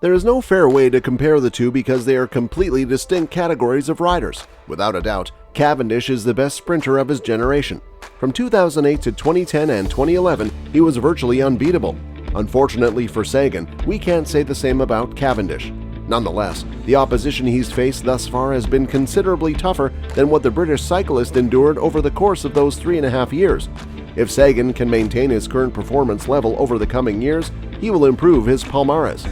There is no fair way to compare the two because they are completely distinct categories of riders. Without a doubt, Cavendish is the best sprinter of his generation. From 2008 to 2010 and 2011, he was virtually unbeatable. Unfortunately for Sagan, we can't say the same about Cavendish. Nonetheless, the opposition he's faced thus far has been considerably tougher than what the British cyclist endured over the course of those 3.5 years. If Sagan can maintain his current performance level over the coming years, he will improve his Palmares.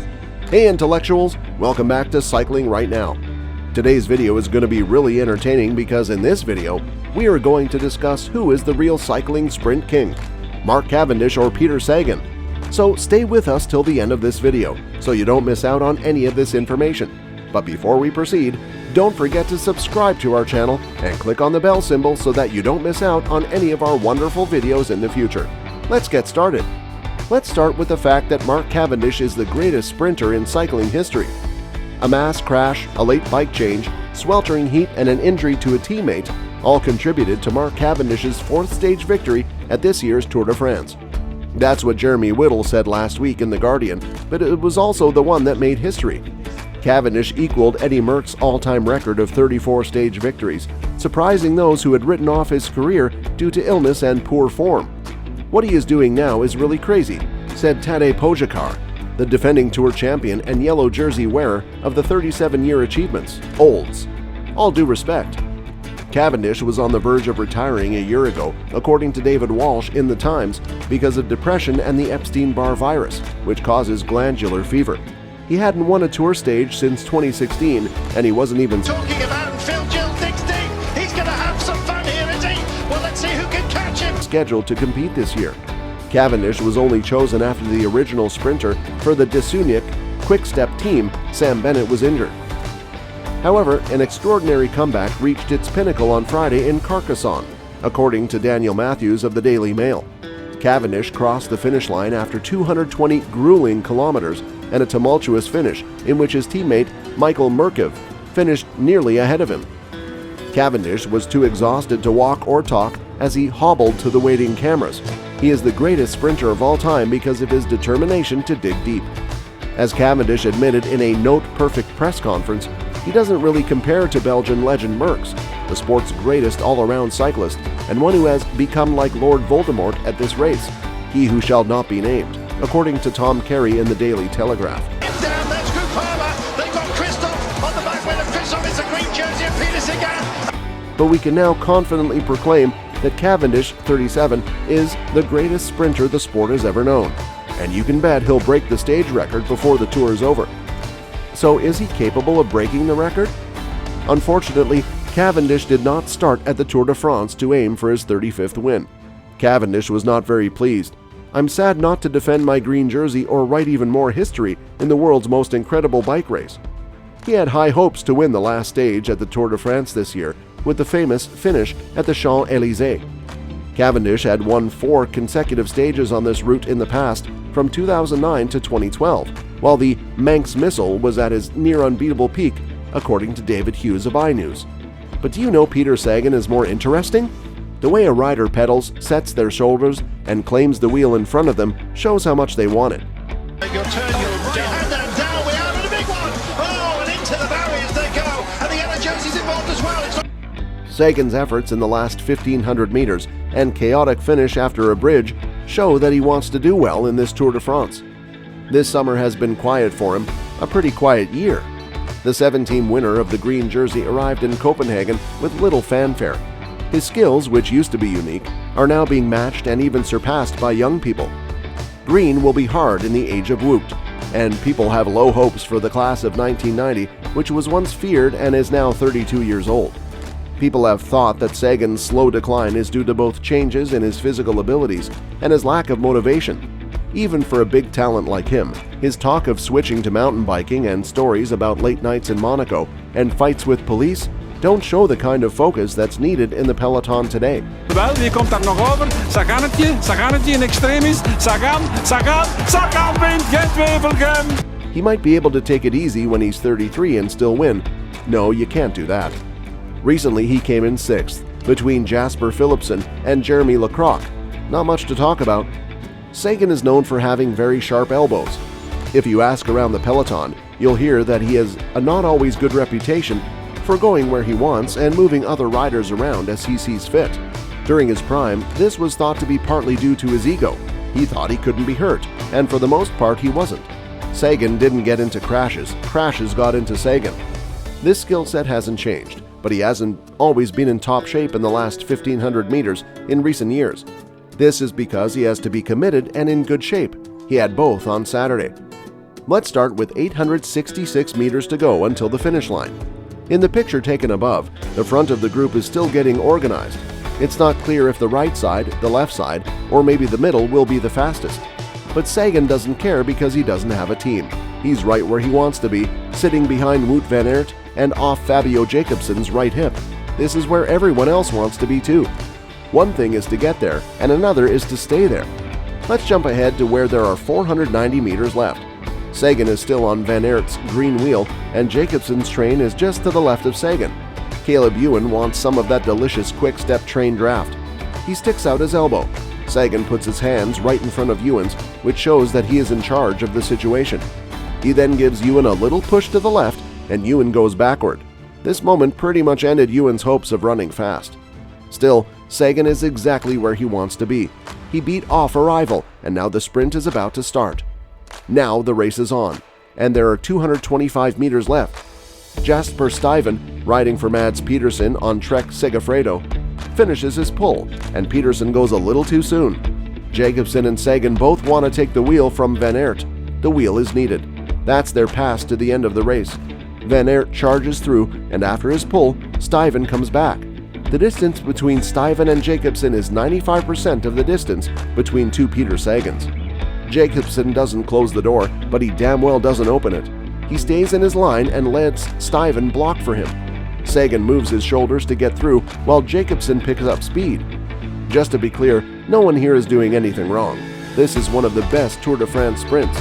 Hey intellectuals, welcome back to Cycling Right Now. Today's video is going to be really entertaining because in this video, we are going to discuss who is the real cycling sprint king, Mark Cavendish or Peter Sagan. So stay with us till the end of this video so you don't miss out on any of this information. But before we proceed, don't forget to subscribe to our channel and click on the bell symbol so that you don't miss out on any of our wonderful videos in the future. Let's get started. Let's start with the fact that Mark Cavendish is the greatest sprinter in cycling history. A mass crash, a late bike change, sweltering heat, and an injury to a teammate all contributed to Mark Cavendish's fourth stage victory at this year's Tour de France. That's what Jeremy Whittle said last week in The Guardian, but it was also the one that made history. Cavendish equaled Eddie Merckx's all-time record of 34 stage victories, surprising those who had written off his career due to illness and poor form. What he is doing now is really crazy, said Tadej Pogačar, the defending Tour champion and yellow jersey wearer of the 37-year achievements, Olds. All due respect. Cavendish was on the verge of retiring a year ago, according to David Walsh in The Times, because of depression and the Epstein-Barr virus, which causes glandular fever. He hadn't won a Tour stage since 2016, and he wasn't even talking about Phil Gill digs deep. He's going to have some fun here, is he? Well, let's see who can catch him. Scheduled to compete this year. Cavendish was only chosen after the original sprinter for the Deceuninck Quick-Step team, Sam Bennett, was injured. However, an extraordinary comeback reached its pinnacle on Friday in Carcassonne, according to Daniel Matthews of the Daily Mail. Cavendish crossed the finish line after 220 grueling kilometers and a tumultuous finish in which his teammate Michael Murkoff finished nearly ahead of him. Cavendish was too exhausted to walk or talk as he hobbled to the waiting cameras. He is the greatest sprinter of all time because of his determination to dig deep. As Cavendish admitted in a note-perfect press conference, he doesn't really compare to Belgian legend Merckx, the sport's greatest all-around cyclist and one who has become like Lord Voldemort at this race, he who shall not be named, according to Tom Carey in the Daily Telegraph. Down, that's Groupama. They've got Christoph on the back with Christoph. It's a green jersey of Peter Sagan. But we can now confidently proclaim that Cavendish, 37, is the greatest sprinter the sport has ever known, and you can bet he'll break the stage record before the Tour is over. So is he capable of breaking the record? Unfortunately, Cavendish did not start at the Tour de France to aim for his 35th win. Cavendish was not very pleased. "I'm sad not to defend my green jersey or write even more history in the world's most incredible bike race." He had high hopes to win the last stage at the Tour de France this year with the famous finish at the Champs-Élysées. Cavendish had won 4 consecutive stages on this route in the past, from 2009 to 2012, while the Manx Missile was at his near unbeatable peak, according to David Hughes of iNews. But do you know Peter Sagan is more interesting? The way a rider pedals, sets their shoulders, and claims the wheel in front of them shows how much they want it. Your turn, and then down we are in a big one. Oh, and into the barriers they go. And the yellow jersey's involved as well. Sagan's efforts in the last 1,500 meters and chaotic finish after a bridge show that he wants to do well in this Tour de France. This summer has been quiet for him, a pretty quiet year. The 7-team winner of the green jersey arrived in Copenhagen with little fanfare. His skills, which used to be unique, are now being matched and even surpassed by young people. Green will be hard in the age of Wout, and people have low hopes for the class of 1990, which was once feared and is now 32 years old. People have thought that Sagan's slow decline is due to both changes in his physical abilities and his lack of motivation. Even for a big talent like him, his talk of switching to mountain biking and stories about late nights in Monaco and fights with police don't show the kind of focus that's needed in the peloton today. Wel, wie komt daar nog over? Saganetje in extremis. Sagan wint, Gent-Wevelgem. He might be able to take it easy when he's 33 and still win. No, you can't do that. Recently, he came in 6th, between Jasper Philipsen and Jeremy Lecroc. Not much to talk about. Sagan is known for having very sharp elbows. If you ask around the peloton, you'll hear that he has a not always good reputation for going where he wants and moving other riders around as he sees fit. During his prime, this was thought to be partly due to his ego. He thought he couldn't be hurt, and for the most part he wasn't. Sagan didn't get into crashes, crashes got into Sagan. This skill set hasn't changed, but he hasn't always been in top shape in the last 1,500 meters in recent years. This is because he has to be committed and in good shape. He had both on Saturday. Let's start with 866 meters to go until the finish line. In the picture taken above, the front of the group is still getting organized. It's not clear if the right side, the left side, or maybe the middle will be the fastest. But Sagan doesn't care because he doesn't have a team. He's right where he wants to be, sitting behind Wout van Aert and off Fabio Jacobsen's right hip. This is where everyone else wants to be too. One thing is to get there, and another is to stay there. Let's jump ahead to where there are 490 meters left. Sagan is still on Van Aert's green wheel, and Jacobsen's train is just to the left of Sagan. Caleb Ewan wants some of that delicious quick-step train draft. He sticks out his elbow. Sagan puts his hands right in front of Ewan's, which shows that he is in charge of the situation. He then gives Ewan a little push to the left, and Ewan goes backward. This moment pretty much ended Ewan's hopes of running fast. Still, Sagan is exactly where he wants to be. He beat off a rival, and now the sprint is about to start. Now the race is on, and there are 225 meters left. Jasper Stuyven, riding for Mads Pedersen on Trek Segafredo, finishes his pull, and Pedersen goes a little too soon. Jacobsen and Sagan both want to take the wheel from Van Aert. The wheel is needed. That's their pass to the end of the race. Van Aert charges through, and after his pull, Stuyven comes back. The distance between Stuyven and Jacobsen is 95% of the distance between two Peter Sagans. Jacobsen doesn't close the door, but he damn well doesn't open it. He stays in his line and lets Stuyven block for him. Sagan moves his shoulders to get through while Jacobsen picks up speed. Just to be clear, no one here is doing anything wrong. This is one of the best Tour de France sprints.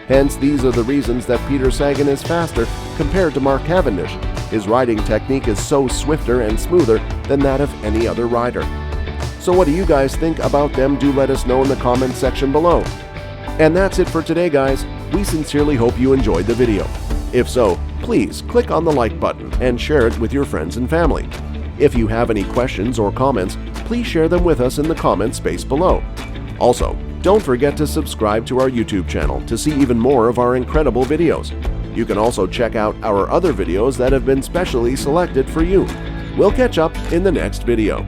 Hence, these are the reasons that Peter Sagan is faster compared to Mark Cavendish. His riding technique is so swifter and smoother than that of any other rider. So what do you guys think about them? Do let us know in the comments section below. And that's it for today, guys. We sincerely hope you enjoyed the video. If so, please click on the like button and share it with your friends and family. If you have any questions or comments, please share them with us in the comment space below. Also, don't forget to subscribe to our YouTube channel to see even more of our incredible videos. You can also check out our other videos that have been specially selected for you. We'll catch up in the next video.